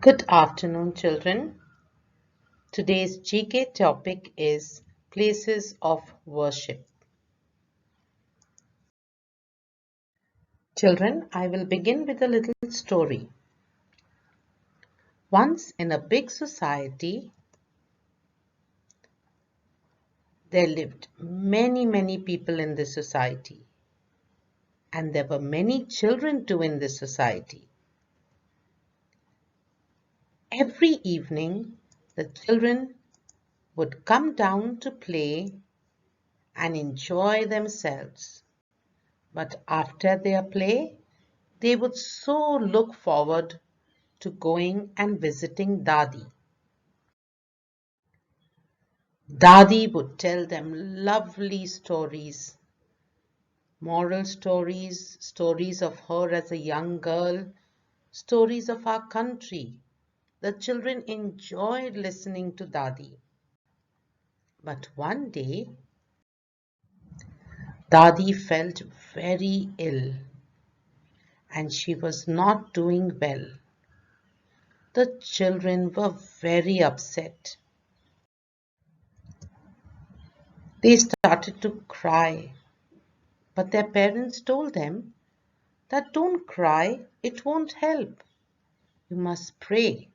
Good afternoon, children. Today's GK topic is places of worship. Children, I will begin with a little story. Once in a big society, there lived many people in this society, and there were many children too in this society. Every evening, the children would come down to play and enjoy themselves. But after their play, they would so look forward to going and visiting Dadi. Dadi would tell them lovely stories, moral stories, stories of her as a young girl, stories of our country. The children enjoyed listening to Dadi. But one day, Dadi felt very ill and she was not doing well. The children were very upset. They started to cry, but their parents told them that don't cry, it won't help. You must pray.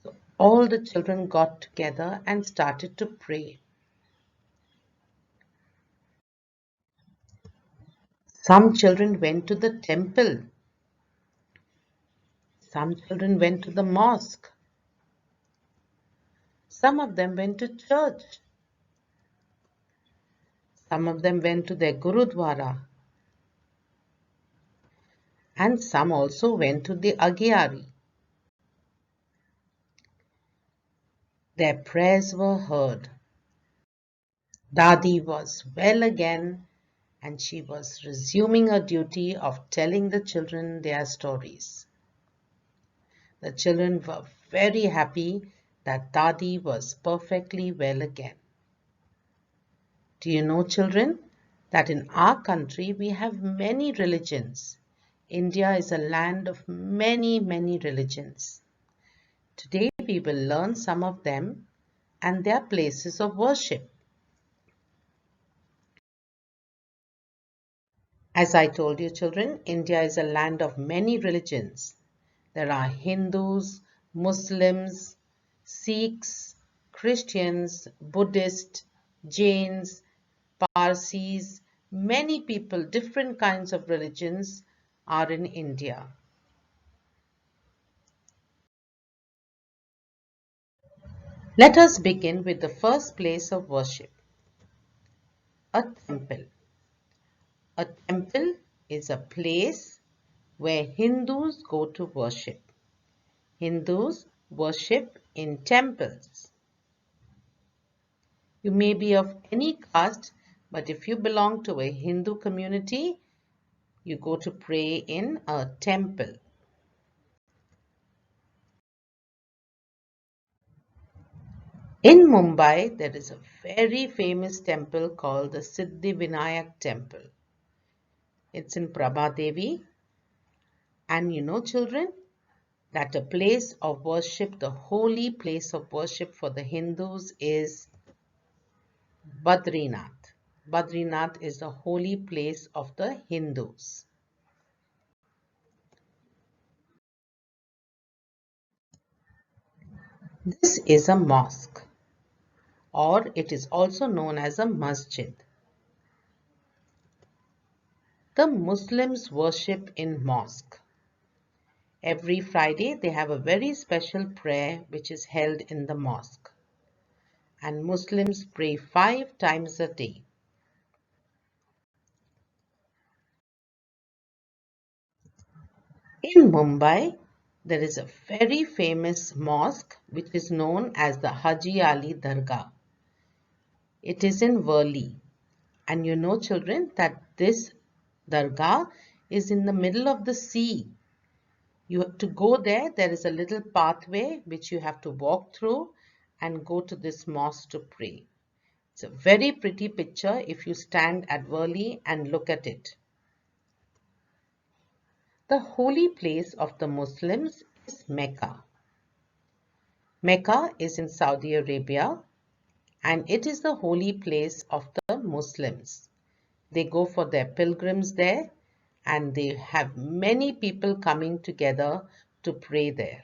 So all the children got together and started to pray. Some children went to the temple. Some children went to the mosque. Some of them went to church. Some of them went to their Gurudwara. And some also went to the Agyari. Their prayers were heard. Dadi was well again and she was resuming her duty of telling the children their stories. The children were very happy that Dadi was perfectly well again. Do you know, children, that in our country we have many religions. India is a land of many religions. Today we will learn some of them and their places of worship. As I told you, children, India is a land of many religions. There are Hindus, Muslims, Sikhs, Christians, Buddhists, Jains, Parsis, many people, different kinds of religions are in India. Let us begin with the first place of worship, a temple. A temple is a place where Hindus go to worship. Hindus worship in temples. You may be of any caste, but if you belong to a Hindu community, you go to pray in a temple. In Mumbai, there is a very famous temple called the Siddhivinayak temple. It's in Prabhadevi. And you know, children, that a place of worship, the holy place of worship for the Hindus is Badrinath. Badrinath is the holy place of the Hindus. This is a mosque, or it is also known as a masjid. The Muslims worship in mosque. Every Friday they have a very special prayer which is held in the mosque. And Muslims pray 5 times a day. In Mumbai, there is a very famous mosque which is known as the Haji Ali Dargah. It is in Worli. And you know, children, that this Dargah is in the middle of the sea. You have to go there. There is a little pathway which you have to walk through and go to this mosque to pray. It's a very pretty picture if you stand at Worli and look at it. The holy place of the Muslims is Mecca. Mecca is in Saudi Arabia and it is the holy place of the Muslims. They go for their pilgrims there and they have many people coming together to pray there.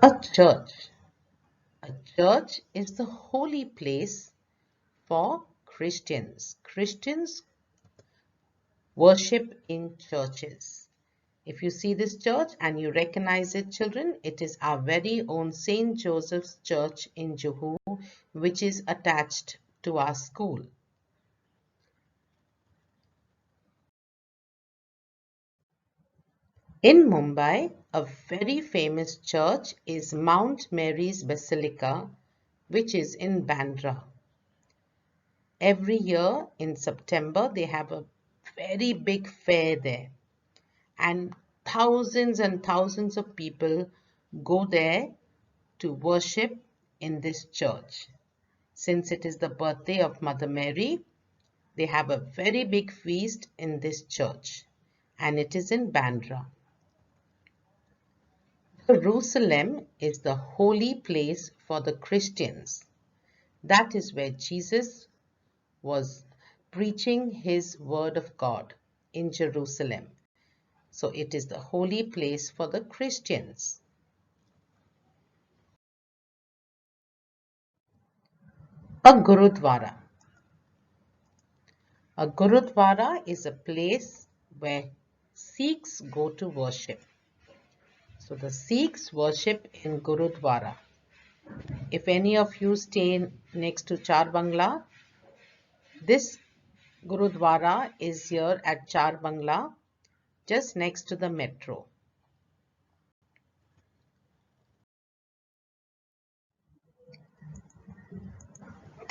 A church. A church is the holy place for Christians. Christians worship in churches. If you see this church and you recognize it, children, it is our very own St. Joseph's Church in Juhu, which is attached to our school. In Mumbai, a very famous church is Mount Mary's Basilica, which is in Bandra. Every year in September, they have a very big fair there, and thousands of people go there to worship in this church. Since it is the birthday of Mother Mary, they have a very big feast in this church, and it is in Bandra. Jerusalem is the holy place for the Christians. That is where Jesus was preaching his word of God, in Jerusalem. So it is the holy place for the Christians. A Gurudwara. A Gurudwara is a place where Sikhs go to worship. So the Sikhs worship in Gurudwara. If any of you stay next to Char Bangla, this Gurudwara is here at Char Bangla, just next to the metro.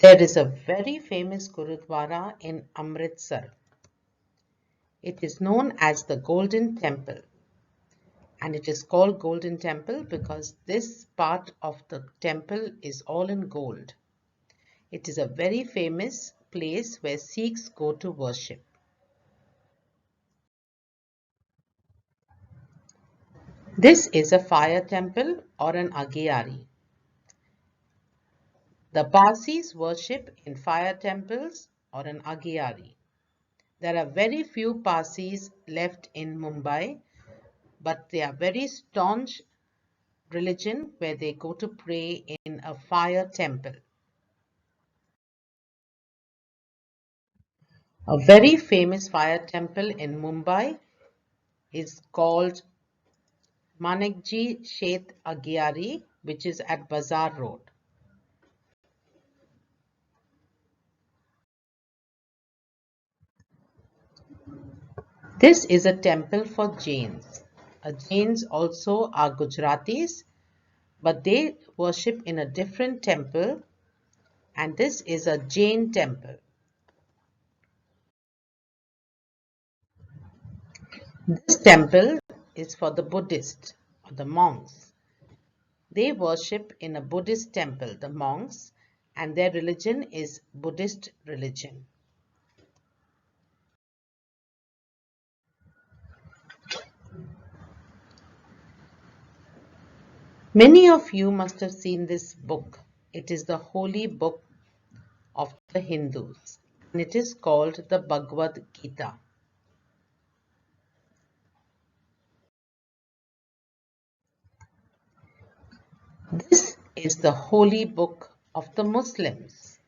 There is a very famous Gurudwara in Amritsar. It is known as the Golden Temple, and it is called Golden Temple because this part of the temple is all in gold. It is a very famous place where Sikhs go to worship. This is a fire temple or an Agiyari. The Parsis worship in fire temples or an Agiyari. There are very few Parsis left in Mumbai, but they are very staunch religion where they go to pray in a fire temple. A very famous fire temple in Mumbai is called Manekji Shet Agiyari, which is at Bazaar Road. This is a temple for Jains. Jains also are Gujaratis, but they worship in a different temple, and this is a Jain temple. This temple is for the Buddhists or the monks. They worship in a Buddhist temple, the monks, and their religion is Buddhist religion. Many of you must have seen this book. It is the holy book of the Hindus, and it is called the Bhagavad Gita. This is the holy book of the Muslims,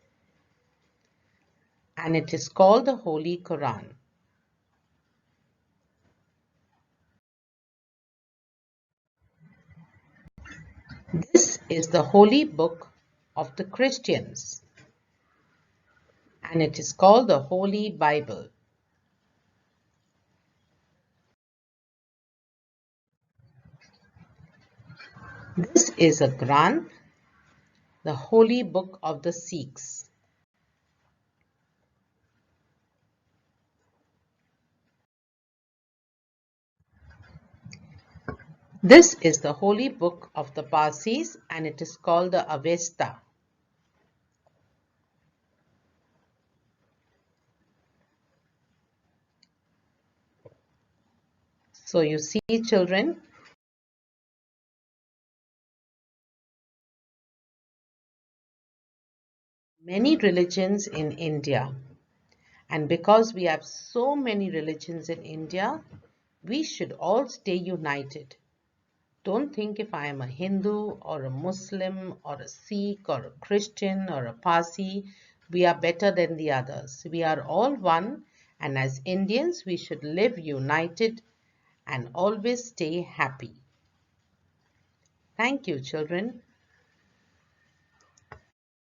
and it is called the Holy Quran. This is the holy book of the Christians, and it is called the Holy Bible. This is a Quran, the holy book of the Sikhs. This is the holy book of the Parsis, and it is called the Avesta. So you see, children, many religions in India. And because we have so many religions in India, we should all stay united. Don't think if I am a Hindu or a Muslim or a Sikh or a Christian or a Parsi, we are better than the others. We are all one, and as Indians, we should live united and always stay happy. Thank you, children.